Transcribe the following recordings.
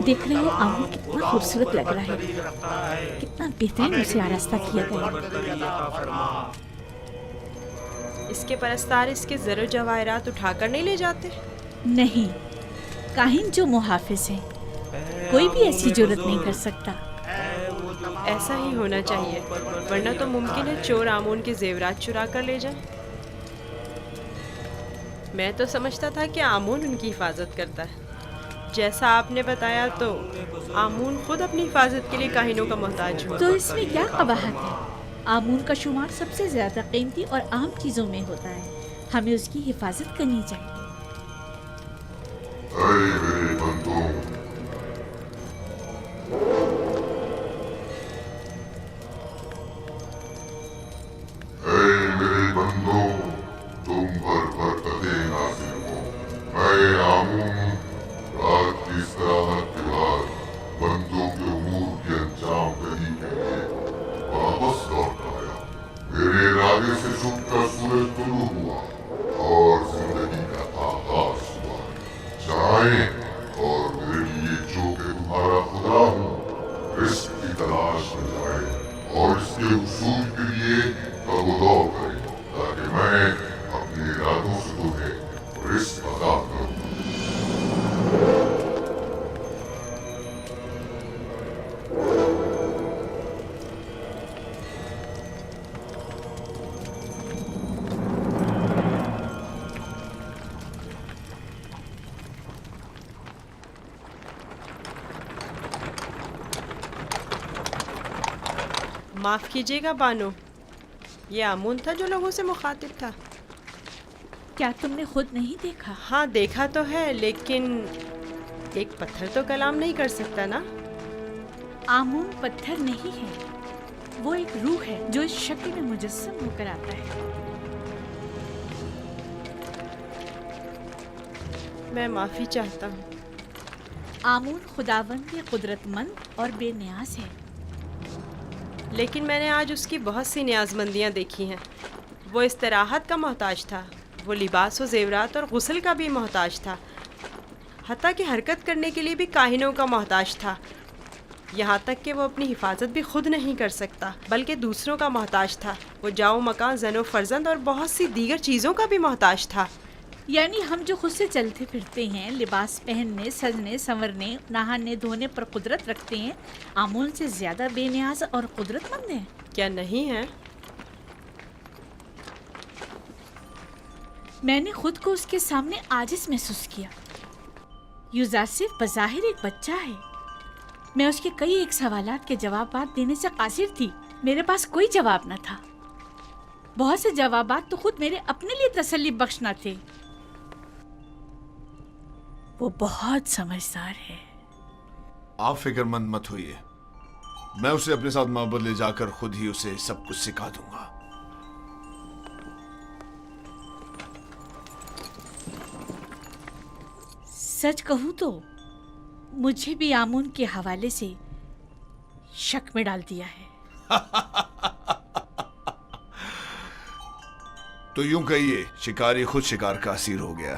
देख रहे हो आमूल कितना खूबसूरत लग रहा है, कितना बेहतरीन उसे आरास्ता किया गया। इसके परस्तार इसके ज़र जवाहरात उठाकर नहीं ले जाते? नहीं, काहिन जो मुहाफिज हैं, कोई भी ऐसी जुर्रत नहीं कर सकता। ऐसा ही होना चाहिए, वरना तो मुमकिन है चोर आमून के जेवरात चुरा कर ले जाए। मैं तो समझता था कि आमून उनकी हिफाजत करता है। जैसा आपने बताया तो आमून खुद अपनी हिफाजत के लिए काहिनों का मोहताज हुआ। तो इसमें क्या कबाहत है? आमून का शुमार सबसे ज्यादा कीमती और आम चीजों में होता है, हमें उसकी हिफाजत करनी चाहिए। मेरे बंदों, मेरे बंदों, तुम भर भर कदे नाज़िर हो। मैं आमून रात की इस्तिराहत के बाद बंदों के उमूर के अंजाम दही के लिए वापस लौट आया। मेरे इरादे से छुपकर सूरज तुलू हुआ और जिंदगी का आगाज हुआ। जाएं और मेरे लिए जो कि तुम्हारा खुदा हूँ, रिस्क की तलाश में जाए और इसके उसूल के लिए तगदौ करें, ताकि मैं अपने इरादों से तुम्हें रिस्क अता करूं। माफ़ कीजिएगा बानो, ये आमून था जो लोगों से मुखातिब था। क्या तुमने खुद नहीं देखा? हाँ देखा तो है, लेकिन एक पत्थर तो कलाम नहीं कर सकता ना। आमून पत्थर नहीं है, वो एक रूह है जो इस शक्ल में मुजस्सम होकर आता है। मैं माफ़ी चाहता हूँ। आमून खुदावंद कुदरतमंद और बेनियाज है। लेकिन मैंने आज उसकी बहुत सी न्याज़मंदियाँ देखी हैं। वो इस्तराहत का मोहताज था, वो लिबास व ज़ेवरात और गुस्ल का भी मोहताज था, हत्ता कि हरकत करने के लिए भी काहिनों का मोहताज था। यहाँ तक कि वो अपनी हिफाजत भी खुद नहीं कर सकता, बल्कि दूसरों का मोहताज था। वो जाओ मकान, ज़नो फर्जंद और बहुत सी दीगर चीज़ों का भी मोहताज था। यानी हम जो खुद से चलते फिरते हैं, लिबास पहनने, सजने, संवरने, नहाने धोने पर कुदरत रखते हैं, आमूल से ज्यादा बेनियाज और कुदरतमंद हैं। क्या नहीं है? मैंने खुद को उसके सामने आजिज महसूस किया। यूजासिफ बज़ाहिर एक बच्चा है। मैं उसके कई एक सवालात के जवाबात देने से कासिर थी। मेरे पास कोई जवाब न था। बहुत से जवाबात तो खुद मेरे अपने लिए तसल्ली बख्श न थे। वो बहुत समझदार है। आप फिक्रमंद मत होइए, मैं उसे अपने साथ माबद ले जाकर खुद ही उसे सब कुछ सिखा दूंगा। सच कहूं तो मुझे भी आमून के हवाले से शक में डाल दिया है। तो यूं कहिए, शिकारी खुद शिकार का असीर हो गया।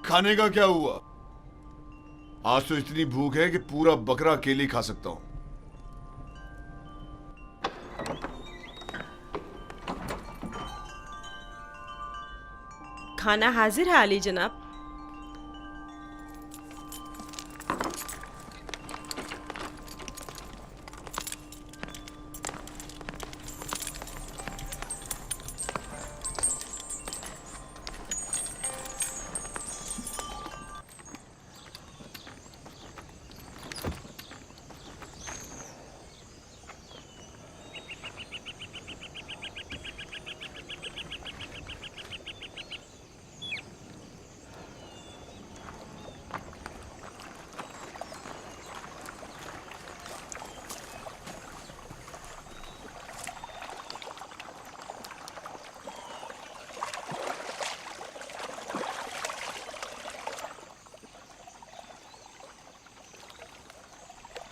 खाने का क्या हुआ? आज तो इतनी भूख है कि पूरा बकरा अकेले खा सकता हूं। खाना हाजिर है आली जनाब।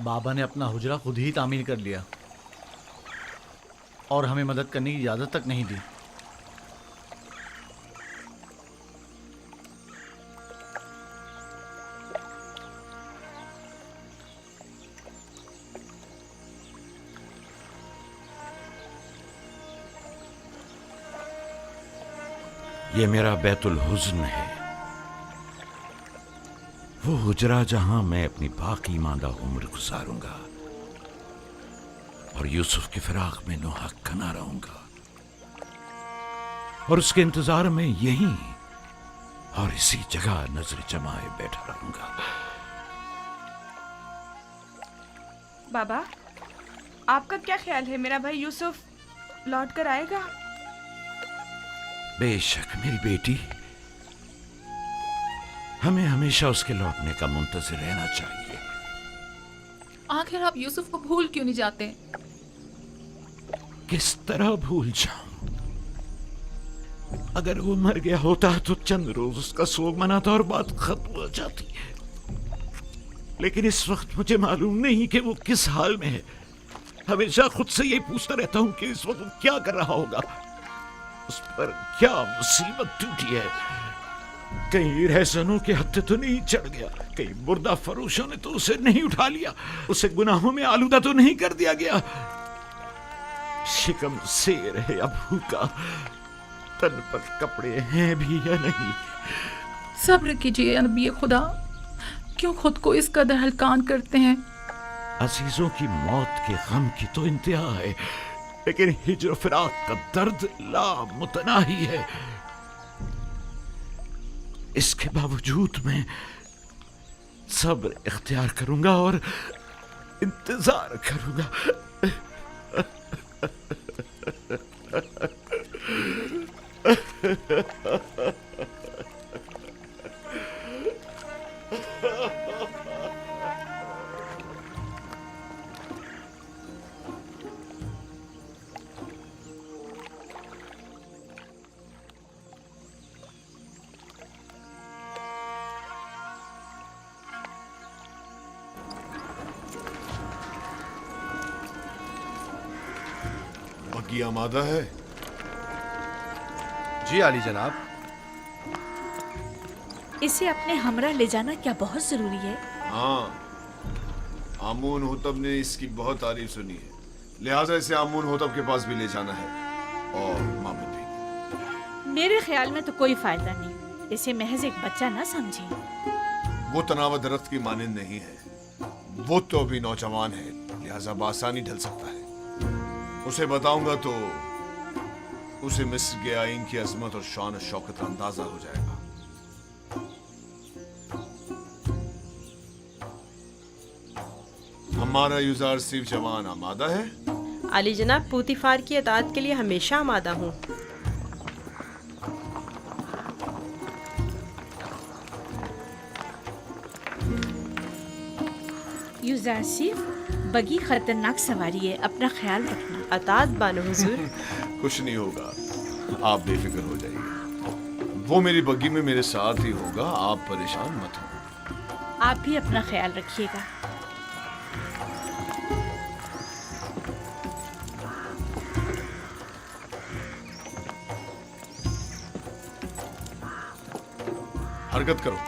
बाबा ने अपना हुजरा खुद ही तामीर कर लिया और हमें मदद करने की इजाज़त तक नहीं दी। ये मेरा बैतुल हुज़्न है, वो हुजरा जहां मैं अपनी बाकी मांदा उम्र गुजारूंगा और यूसुफ की फिराक में नोहक कना रहूंगा और उसके इंतजार में यहीं और इसी जगह नजर जमाए बैठा रहूंगा। बाबा, आपका क्या ख्याल है, मेरा भाई यूसुफ लौट कर आएगा? बेशक मेरी बेटी, हमें हमेशा उसके लौटने का मुंतज़िर रहना चाहिए। आखिर आप यूसुफ को भूल क्यों नहीं जाते? किस तरह भूल जाऊं? अगर वो मर गया होता तो चंद रोज उसका सोग मनाता और बात खत्म हो जाती। लेकिन इस वक्त मुझे मालूम नहीं कि वो किस हाल में है। हमेशा खुद से यही पूछता रहता हूं कि इस वक्त वो क्या कर रहा होगा, उस पर क्या मुसीबत टूटी है। कहीं रहसनों के हत्थे तो नहीं चढ़ गया, कहीं मुर्दा फरोशों ने तो उसे नहीं उठा लिया, उसे गुनाहों में आलूदा तो नहीं कर दिया गया। शिकम शेर है या भूखा, तन पर कपड़े हैं भी या नहीं। सब्र कीजिए या नबी खुदा, क्यों खुद को इस कदर हलकान करते हैं? अजीजों की मौत के गम की तो इंतहा है, लेकिन हिज्र फिराक का दर्द लामुतनाही है। इसके बावजूद मैं सब्र इख्तियार करूंगा और इंतजार करूंगा। बग्गी आमादा है? जी आली जनाब। इसे अपने हमरा ले जाना क्या बहुत जरूरी है? हाँ, आमून होतब ने इसकी बहुत तारीफ सुनी है, लिहाजा इसे आमून होतब के पास भी ले जाना है और मामूद भी। मेरे ख्याल में तो कोई फायदा नहीं, इसे महज एक बच्चा ना समझे। वो तनाव दरख्त की मानिंद नहीं है, वो तो अभी नौजवान है, लिहाजा बासानी ढल सकता है। उसे बताऊंगा तो उसे मिस्र के आइन की अजमत और शान और शौकत का अंदाजा हो जाएगा। हमारा यूजार सिर्फ जवान आमादा है? अली जनाब, पूतीफार की अतात के लिए हमेशा आमादा हूँ। यूजारसिफ, बगी खतरनाक सवारी है, अपना ख्याल रखना। अतात बानो हुजूर। कुछ नहीं होगा, आप बेफिक्र हो जाइए। वो मेरी बग्गी में मेरे साथ ही होगा, आप परेशान मत हो। आप भी अपना ख्याल रखिएगा। हरकत करो।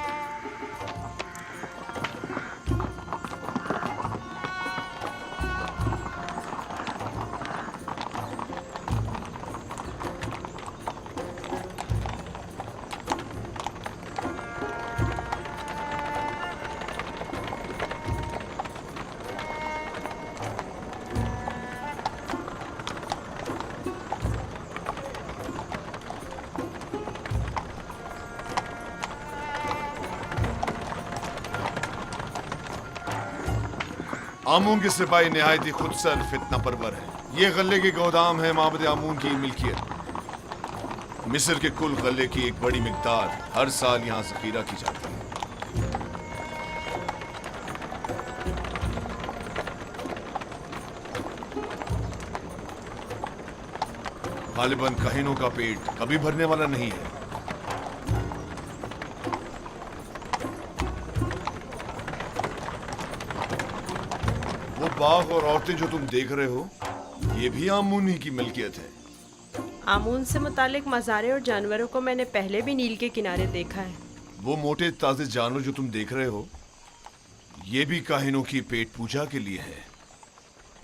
आमून के सिपाही निहायती खुदसर फितना परवर है। ये गले के गोदाम है माबद आमून की मिल्कियत। मिस्र के कुल गले की एक बड़ी मिकदार हर साल यहाँ जखीरा की जाती है। गालिबन कहीनों का पेट कभी भरने वाला नहीं है। वो बाग और औरतें जो तुम देख रहे हो, ये भी आमून ही की मिल्कियत है। आमून से मुतालिक मज़ारे और जानवरों को मैंने पहले भी नील के किनारे देखा है। वो मोटे ताजे जानवर जो तुम देख रहे हो, ये भी काहिनों की पेट पूजा के लिए है।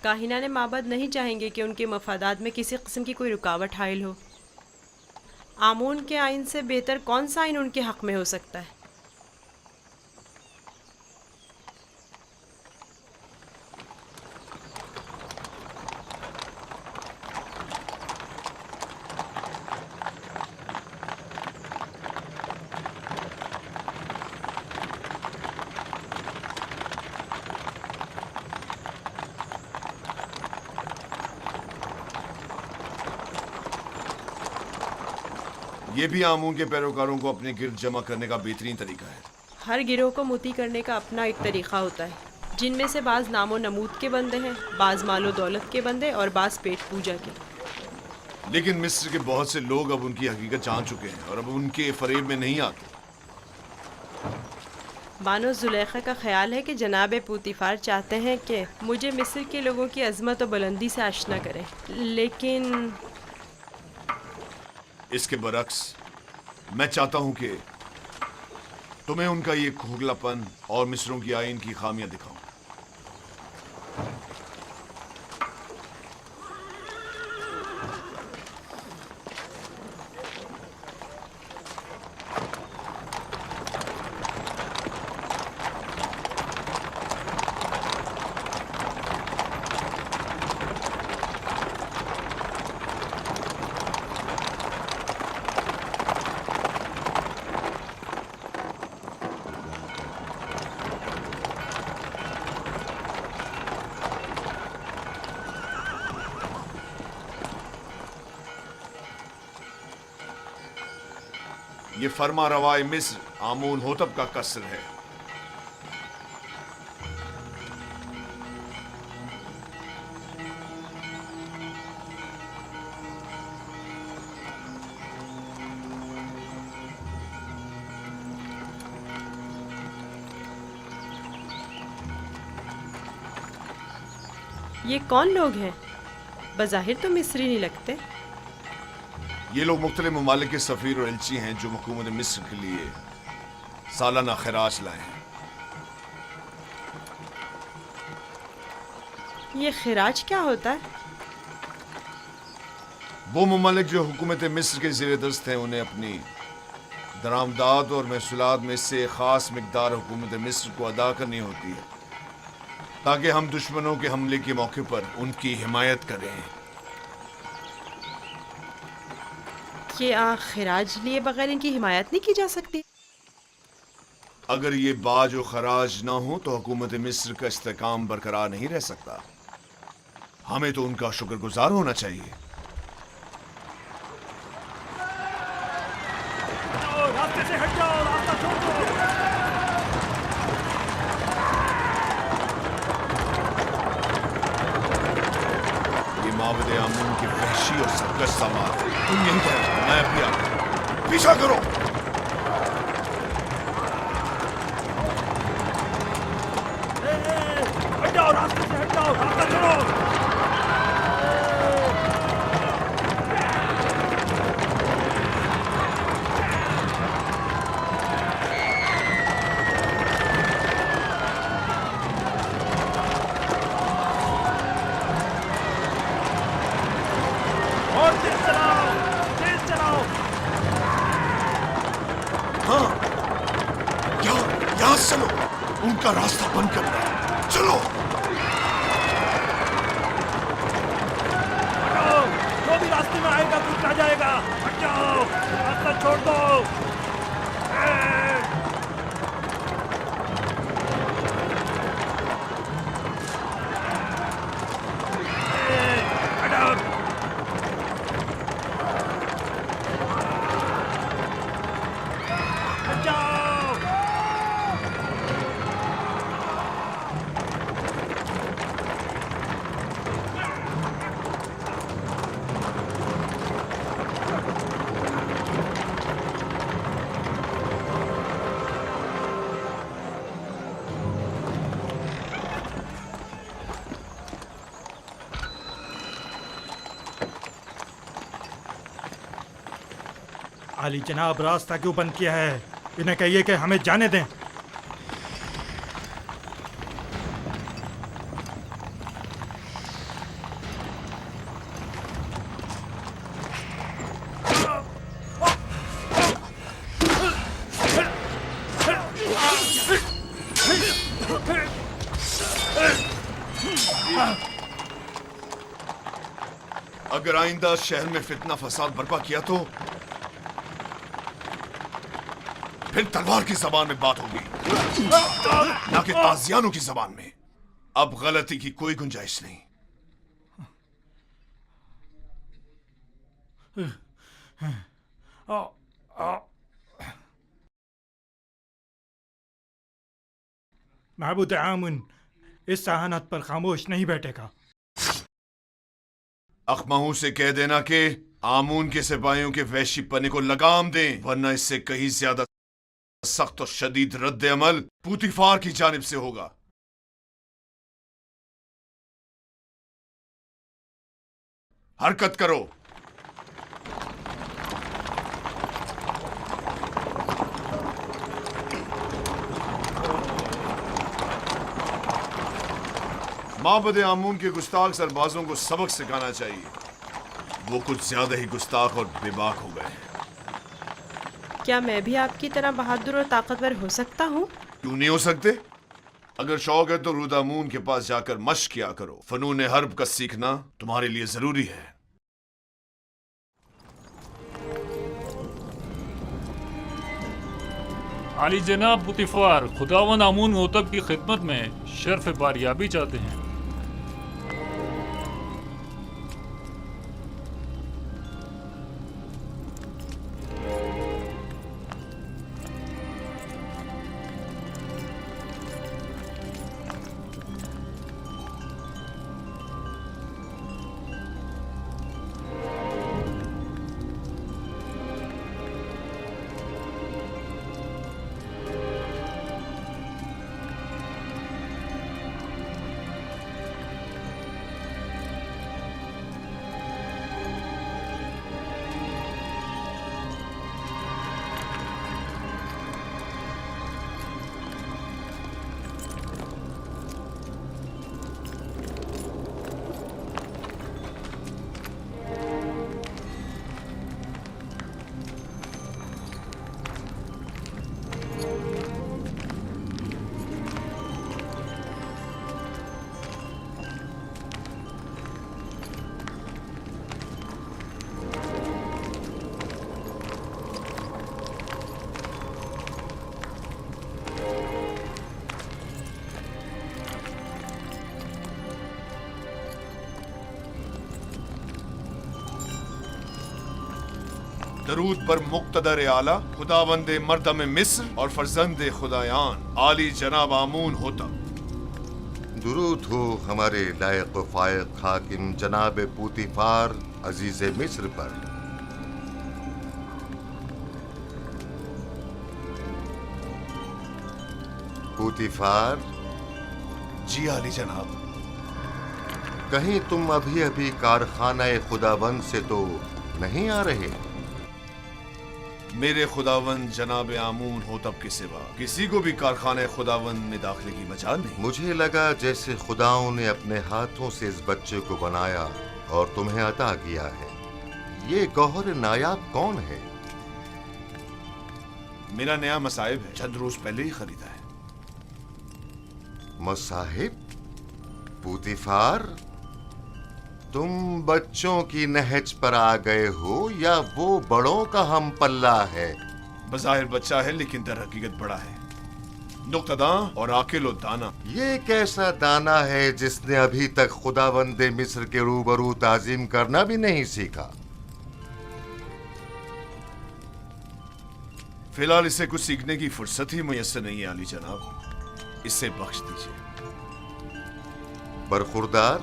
काहिना ने माबद नहीं चाहेंगे कि उनके मफादात में किसी किस्म की कोई रुकावट हाइल हो। आमून के आइन से बेहतर कौन सा आइन उनके हक में हो सकता है? ये भी आमून के पैरोकारों को अपने गिर्द जमा करने का बेहतरीन तरीका है। हर गिरोह को मोती करने का अपना एक तरीका होता है, जिनमें से बाज़ नामो नमूद के बंदे हैं, बाज़ मालो दौलत के बंदे और बाज़ पेट पूजा के। लेकिन मिस्र के बहुत से लोग अब उनकी हकीकत जान चुके हैं और अब उनके फरेब में नहीं आते। बानो जुलेखा का ख्याल है कि जनाब पूतीफार चाहते हैं कि मुझे मिस्र के लोगों की अजमत और बुलंदी से आशना करें, लेकिन इसके बरक्स मैं चाहता हूं कि तुम्हें उनका ये खोखलापन और मिस्रों की आइन की खामियां दिखाऊं। ये फरमा रवाए मिस्र आमून होतब का कसर है। ये कौन लोग हैं? बज़ाहिर तो मिस्री नहीं लगते। ये लोग मुख्तलिफ ममालिक के सफ़ीर और एलची हैं जो हुकूमत मिस्र के लिए सालाना खराज लाए हैं। ये खिराज क्या होता है? वो ममालिक जो हुकूमत मिस्र के ज़ेर दस्त हैं उन्हें अपनी दरामदात और महसूलात में से ख़ास मिकदार हुकूमत मिस्र को अदा करनी होती है ताकि हम दुश्मनों के हमले के मौके पर उनकी हिमायत करें। क्या खिराज लिए बगैर इनकी हिमायत नहीं की जा सकती? अगर ये बाज और खराज ना हो तो हुकूमत मिस्र का इस्तेकाम बरकरार नहीं रह सकता। हमें तो उनका शुक्रगुजार होना चाहिए। रास्ते से हट जाओ, रास्ता छोड़ दो। ये माबद आमून की वहशी और सरकश समाज है। तुम यहीं ठहरो, मैं अभी आता हूं। पीछा करो। हट जाओ, रास्ते से हट जाओ, रास्ता छोड़ो। और तेज चलाओ, तेज चलाओ। हाँ, यहाँ से चलो। उनका रास्ता बंद करना है। चलो। हटाओ, जो भी रास्ते में आएगा कुछ आ जाएगा। हट जाओ, रास्ता छोड़ दो। हटाओ। हट जाओ। आली जनाब, रास्ता क्यों बंद किया है? इन्हें कहिए कि हमें जाने दें। अगर आइंदा शहर में फितना फसाद बर्पा किया तो फिर तलवार की जबान में बात होगी, ना कि ताजियानों की जबान में। अब गलती की कोई गुंजाइश नहीं। महबूद आमुन इस सहानत पर खामोश नहीं बैठेगा। अखमाहू से कह देना कि आमून के सिपाहियों के वैशी पने को लगाम दें, वरना इससे कहीं ज्यादा सख्त और शदीद रद्द अमल पूतीफार की जानिब से होगा। हरकत करो। माबद आमून के गुस्ताख सरबाजों को सबक सिखाना चाहिए। वो कुछ ज्यादा ही गुस्ताख और बेबाक हो गए हैं। क्या मैं भी आपकी तरह बहादुर और ताकतवर हो सकता हूँ? क्यों नहीं हो सकते? अगर शौक है तो रुदामून के पास जाकर मश्क किया करो। फनून हर्ब का सीखना तुम्हारे लिए जरूरी है। आली जनाब पुतिफार, खुदावन आमून होतब की खिदमत में शर्फ बारियाबी चाहते हैं। दरूद पर मुक्तदर आला खुदावंद मर्दम मिस्र और फर्जंद खुदायान आली जनाब आमून होता। दुरूद हो हमारे लायक व फायक हाकिम जनाब पूतीफार अजीज मिस्र पर। पूतीफार, जी आली जनाब। कहीं तुम अभी अभी कारखाना खुदाबंद से तो नहीं आ रहे? मेरे खुदावंद जनाब आमून होतब के सिवा किसी को भी कारखाने खुदावंद में दाखिले की मजाल नहीं। मुझे लगा जैसे खुदाओं ने अपने हाथों से इस बच्चे को बनाया और तुम्हें अता किया है। ये गौहर नायाब कौन है? मेरा नया मसाहिब है, चंद रोज पहले ही खरीदा है। मसाहिब? पूतीफार, तुम बच्चों की नहज पर आ गए हो या वो बड़ों का हम पल्ला है? बज़ाहिर बच्चा है लेकिन दर हकीकत बड़ा है, नुक्तदा और आकिल और दाना। ये कैसा दाना है जिसने अभी तक खुदावंदे मिस्र के रूबरू ताजीम करना भी नहीं सीखा? फिलहाल इसे कुछ सीखने की फुर्सत ही मुयस्सर नहीं है आली जनाब, इसे बख्श दीजिए। बरखुरदार,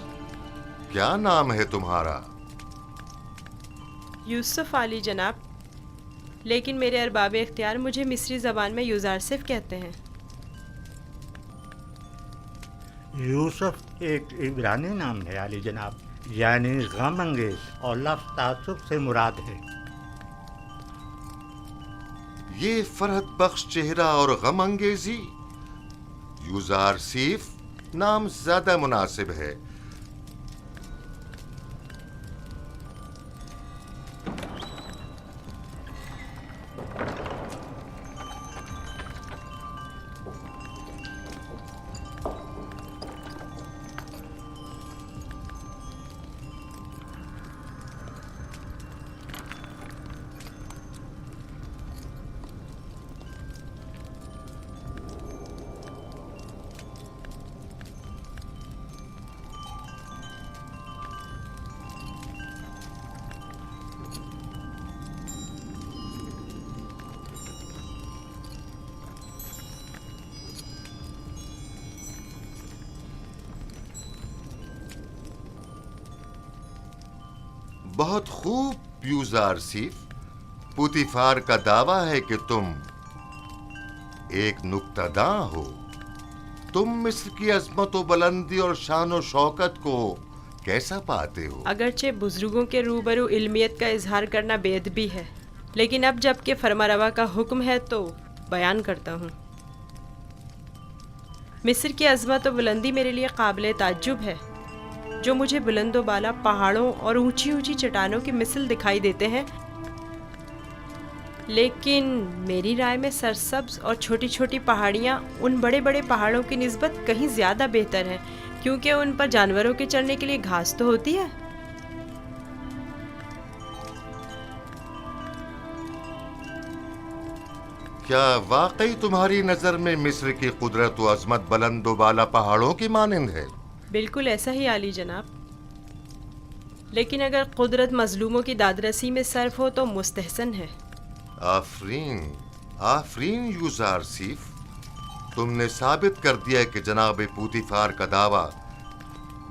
क्या नाम है तुम्हारा? यूसुफ आली जनाब, लेकिन मेरे अरबाब इख्तियार मुझे मिस्री ज़बान में यूज़ारसिफ कहते हैं। यूसुफ एक इब्रानी नाम है आली जनाब, यानी गम अंगेज, और लफ्ज़ तासुब से मुराद है। ये फरहत बख्श चेहरा और गम अंगेजी, यूज़ारसिफ नाम ज्यादा मुनासिब है। बहुत खूब यूजारसीफ। पुतिफार का दावा है कि तुम एक नुक्तादां हो। तुम मिस्र की अजमत व बुलंदी और शान व शौकत को कैसा पाते हो? अगरचे बुजुर्गों के रूबरू इल्मियत का इजहार करना बेअदबी है, लेकिन अब जबकि फरमारवा का हुक्म है तो बयान करता हूँ। मिस्र की अजमत व बुलंदी मेरे लिए काबिल ताज्जुब है। जो मुझे बुलंदो बाला पहाड़ों और ऊंची ऊंची चट्टानों की मिसल दिखाई देते हैं, लेकिन मेरी राय में सरसब्ज और छोटी छोटी पहाड़ियाँ उन बड़े बड़े पहाड़ों की निस्बत कहीं ज़्यादा बेहतर हैं, क्योंकि उन पर जानवरों के चढ़ने के लिए घास तो होती है। क्या वाकई तुम्हारी नजर में मिस्र की कुदरत व अजमत बुलंदो बाला पहाड़ों की मानिंद है? बिल्कुल ऐसा ही आली जनाब, लेकिन अगर कुदरत मजलूमों की दादरसी में सर्फ हो तो मुस्तहसन है। आफरीन, आफरीन यूजारसीफ, तुमने साबित कर दिया कि जनाब पुतिफार का दावा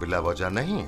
बिला वजह नहीं।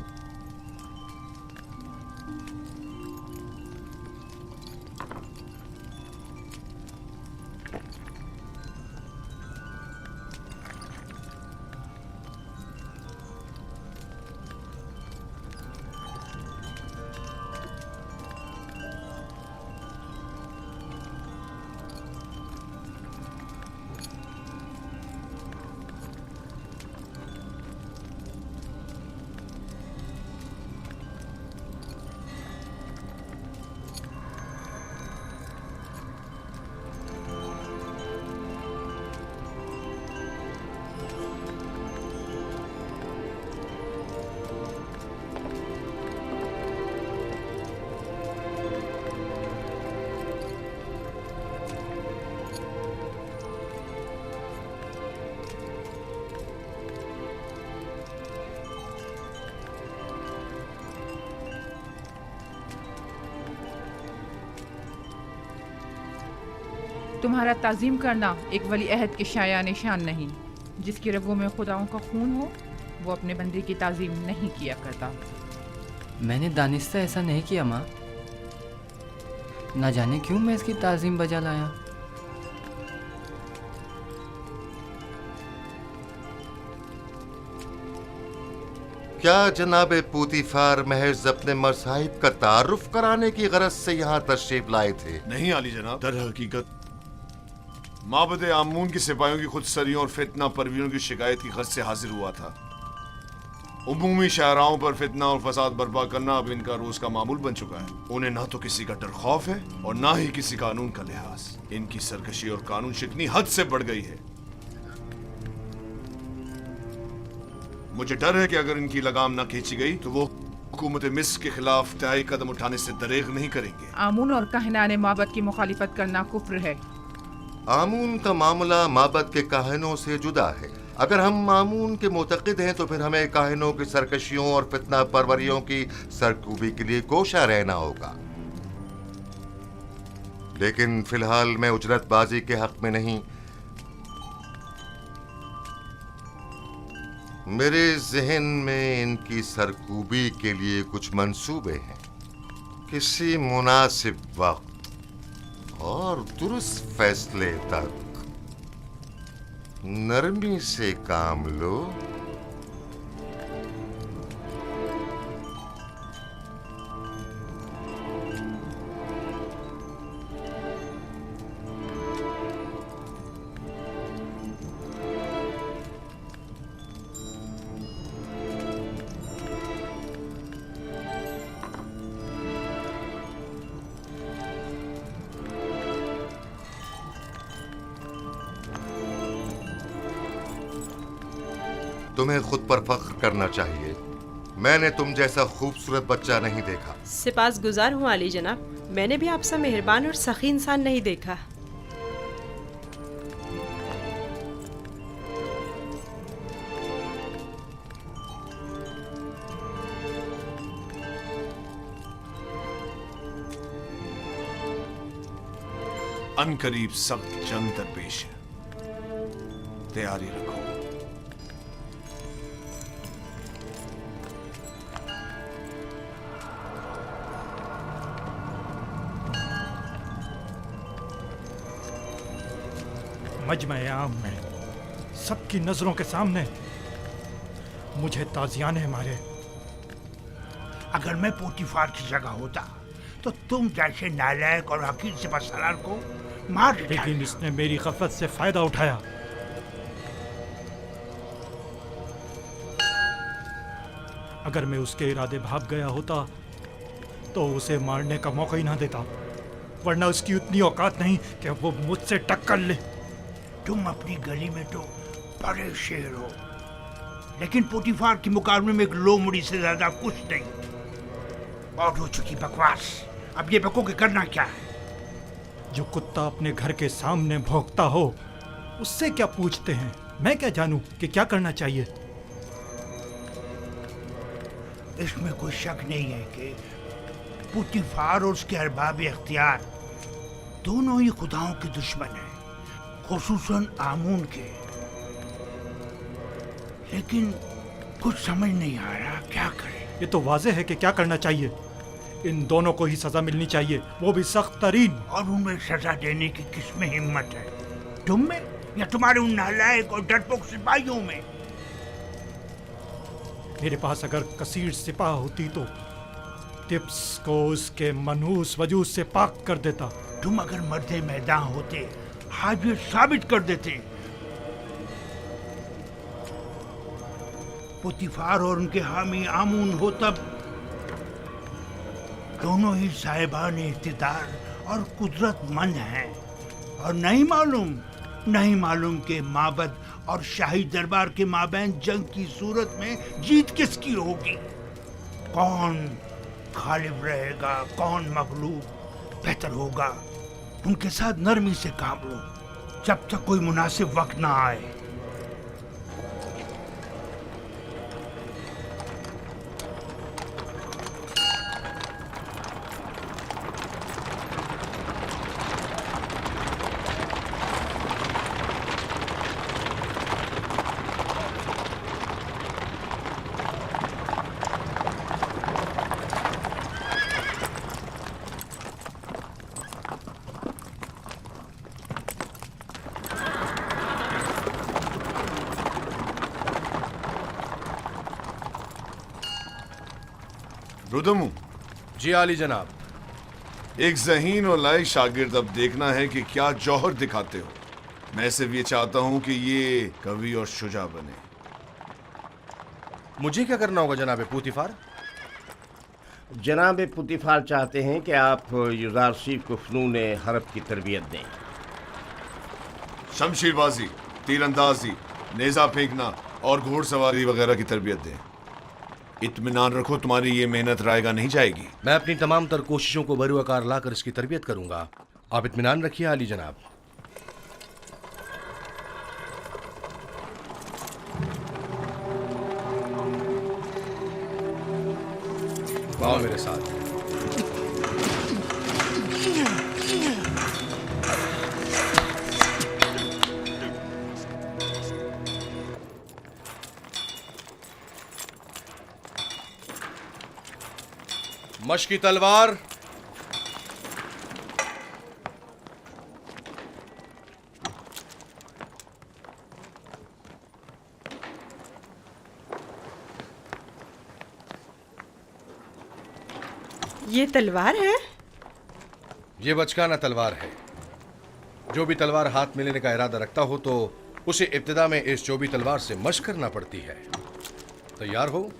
तुम्हारा ताज़ीम करना एक वली अहद के शाया निशान नहीं। जिसकी रगों में खुदाओं का खून हो वो अपने बंदे की ताज़ीम नहीं किया करता। मैंने दानिस्ता ऐसा नहीं किया माँ, ना जाने क्यों मैं इसकी ताज़ीम बजा लाया। क्या जनाब पुतिफार महज अपने मसाहिब का तारुफ कराने की गरज से यहाँ तशरीफ लाए थे? नहीं आली जनाब, दर हकीकत माबद आमून की सिपाहियों की खुदसरियों और फितना परवीनों की शिकायत की गरज से हाजिर हुआ था। उमूमी शाहराओं पर फितना और फसाद बर्पा करना अब इनका रोज का मामूल बन चुका है। उन्हें ना तो किसी का डर खौफ है और ना ही किसी कानून का लिहाज। इनकी सरकशी और कानून शिकनी हद से बढ़ गई है। मुझे डर है कि अगर इनकी लगाम ना खींची गई तो वो हुकूमत मिस्र के खिलाफ तय कदम उठाने से दरेग नहीं करेंगे। आमून और काहिनाने माबद की मुखालिफत करना कुफ्र है। आमून का मामला माबद के काहिनों से जुदा है। अगर हम आमून के मुतक़िद हैं तो फिर हमें काहिनों की सरकशियों और फितना परवरियों की सरकूबी के लिए कोशा रहना होगा। लेकिन फिलहाल मैं उजरतबाजी के हक में नहीं। मेरे जहन में इनकी सरकूबी के लिए कुछ मंसूबे हैं। किसी मुनासिब वक्त और दुरुस्त फैसले तक नरमी से काम लो। तुम्हें खुद पर फख्र करना चाहिए। मैंने तुम जैसा खूबसूरत बच्चा नहीं देखा। सिपास गुजार हूँ आली जनाब, मैंने भी आपसे मेहरबान और सखी इंसान नहीं देखा। अनकरीब सख्त जंग दरपेश है, तैयारी रखो। मजमे आम में सबकी नजरों के सामने मुझे ताजियाने मारे। अगर मैं पोतीफार की जगह होता तो तुम जैसे नालायक और हकीर सिपहसालार को मार देता। लेकिन इसने मेरी गफलत से फायदा उठाया। अगर मैं उसके इरादे भाग गया होता तो उसे मारने का मौका ही ना देता, वरना उसकी उतनी औकात नहीं कि वो मुझसे टक्कर ले। तुम अपनी गली में तो बड़े शेर हो, लेकिन पोतीफार के मुकाबले में एक लोमड़ी से ज्यादा कुछ नहीं। और हो चुकी बकवास, अब ये बको के करना क्या है? जो कुत्ता अपने घर के सामने भौंकता हो उससे क्या पूछते हैं? मैं क्या जानूं कि क्या करना चाहिए? इसमें कोई शक नहीं है कि पोतीफार और उसके अरबाब इख्तियार दोनों ही खुदाओं के दुश्मन हैं, खुसूसन आमून के। लेकिन कुछ समझ नहीं आ रहा क्या करें। ये तो वाज़ेह है कि क्या करना चाहिए। इन दोनों को ही सजा मिलनी चाहिए, वो भी सख्त तरीन। और उनमें सजा देने की किसमें हिम्मत है? तुम में या तुम्हारे उन नालायक और डरपोक सिपाहियों में? मेरे पास अगर कसीर सिपाह होती तो टिप्स को उसके मनहूस वजूद से पाक कर देता। तुम अगर मर्दे मैदान होते आज ये साबित कर देते। पोतीफार और उनके हामी आमून हो तब दोनों ही साहिबान इख्तिदार और कुदरतमंद हैं, और नहीं मालूम के माबद और शाही दरबार के माबैन जंग की सूरत में जीत किसकी होगी। कौन गालिब रहेगा, कौन मगलूब? बेहतर होगा उनके साथ नरमी से काम लो जब तक कोई मुनासिब वक्त ना आए। रुदमू। जी आली जनाब। एक ज़हीन और लायक शागिर्द अब देखना है कि क्या जौहर दिखाते हो। मैं सिर्फ ये चाहता हूं कि ये कवि और शुजा बने। मुझे क्या करना होगा जनाब पोतीफार? जनाब पोतीफार चाहते हैं कि आप युजारसीफ को फ़नून हरब की तरबियत दें। शमशीरबाजी, तीरंदाजी, नेज़ा फेंकना और घोड़सवारी वगैरह की तरबियत दें। इत्मीनान रखो, तुम्हारी ये मेहनत रायगा नहीं जाएगी। मैं अपनी तमाम तर कोशिशों को बरूआकार लाकर इसकी तरबियत करूंगा। आप इत्मीनान रखिए आली जनाब। आओ मेरे साथ। मशकी तलवार, ये तलवार है? ये बचकाना तलवार है। जो भी तलवार हाथ में लेने का इरादा रखता हो तो उसे इब्तिदा में इस चौबी तलवार से मशक करना पड़ती है। तैयार हो?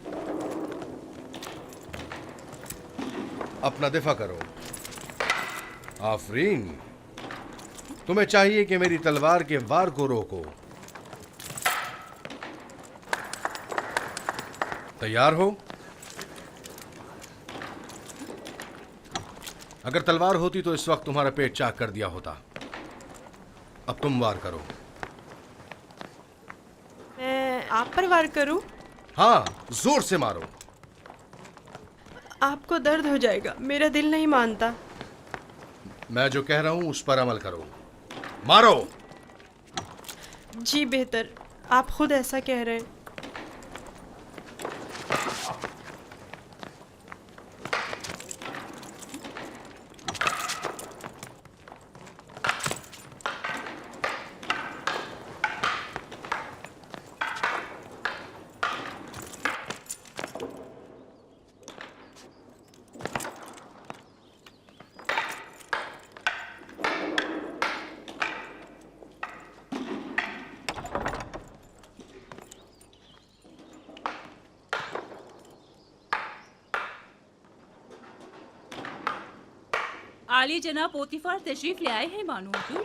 अपना दिफा करो। आफरीन, तुम्हें चाहिए कि मेरी तलवार के वार को रोको। तैयार हो? अगर तलवार होती तो इस वक्त तुम्हारा पेट चाक कर दिया होता। अब तुम वार करो। मैं आप पर वार करूं? हाँ, जोर से मारो। आपको दर्द हो जाएगा, मेरा दिल नहीं मानता। मैं जो कह रहा हूं उस पर अमल करो। मारो। जी बेहतर, आप खुद ऐसा कह रहे हैं। आली जनाब पोतीफार तशरीफ ले आए हैं मानो हुजूर।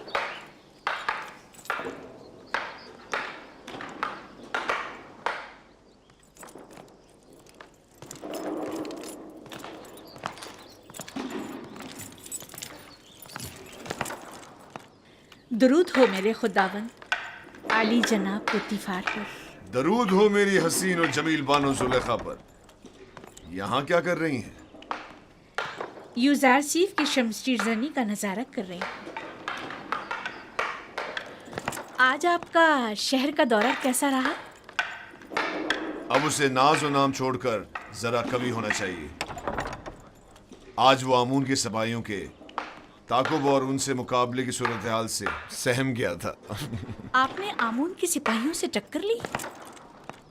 दरूद हो मेरे खुदावन आली जनाब पोतीफार पर। दरूद हो मेरी हसीन और जमील बानो जुलेखा पर। यहाँ क्या कर रही हैं? यूजारसीफ की शमशीरजनी का नज़ारा कर रहे हैं। आज आपका शहर का दौरा कैसा रहा? अब उसे नाज और नाम छोड़कर जरा कवि होना चाहिए। आज वो आमून के सबाइयों के ताकुब और उनसे मुकाबले की सूरत हाल से सहम गया था। आपने आमून के सिपाहियों से टक्कर ली?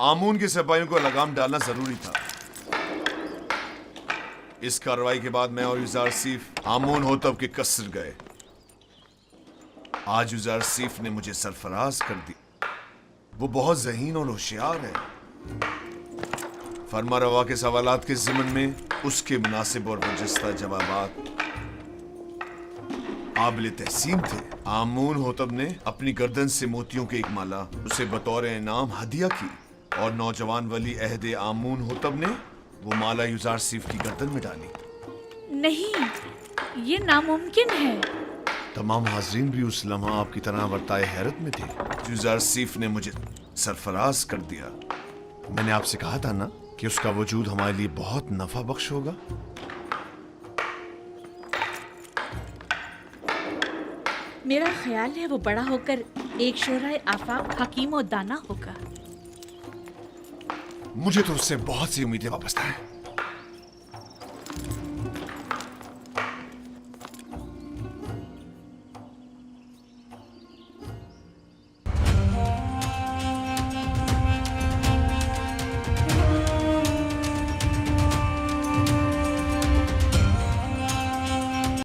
आमून के सिपाहियों को लगाम डालना जरूरी था। इस कार्रवाई के बाद मैं और यूजारसीफ आमून होतब के कसर गए। आज यूजारसीफ ने मुझे सरफराज कर दी। वो बहुत ज़हीन और होशियार है। फरमा रवा के सवालात के ज़िमन में उसके मुनासिब और बरजस्ता जवाबात काबिल तहसीन थे। आमून होतब ने अपनी गर्दन से मोतियों की एक माला उसे बतौर इनाम हदिया की और नौजवान वली अहदे आमून होतब ने वो माला यूजारसीफ की गर्दन में डाली। नहीं, ये नामुमकिन है। तमाम हाजरीन भी उस लम्हा आपकी तरह वर्ताए हैरत में थे। यूजारसीफ ने मुझे सरफराज कर दिया। मैंने आपसे कहा था ना कि उसका वजूद हमारे लिए बहुत नफा बख्श होगा। मेरा ख्याल है वो बड़ा होकर एक शोराए आफाक हकीम और दाना होगा। मुझे तो उससे बहुत सी उम्मीदें वाबस्ता हैं।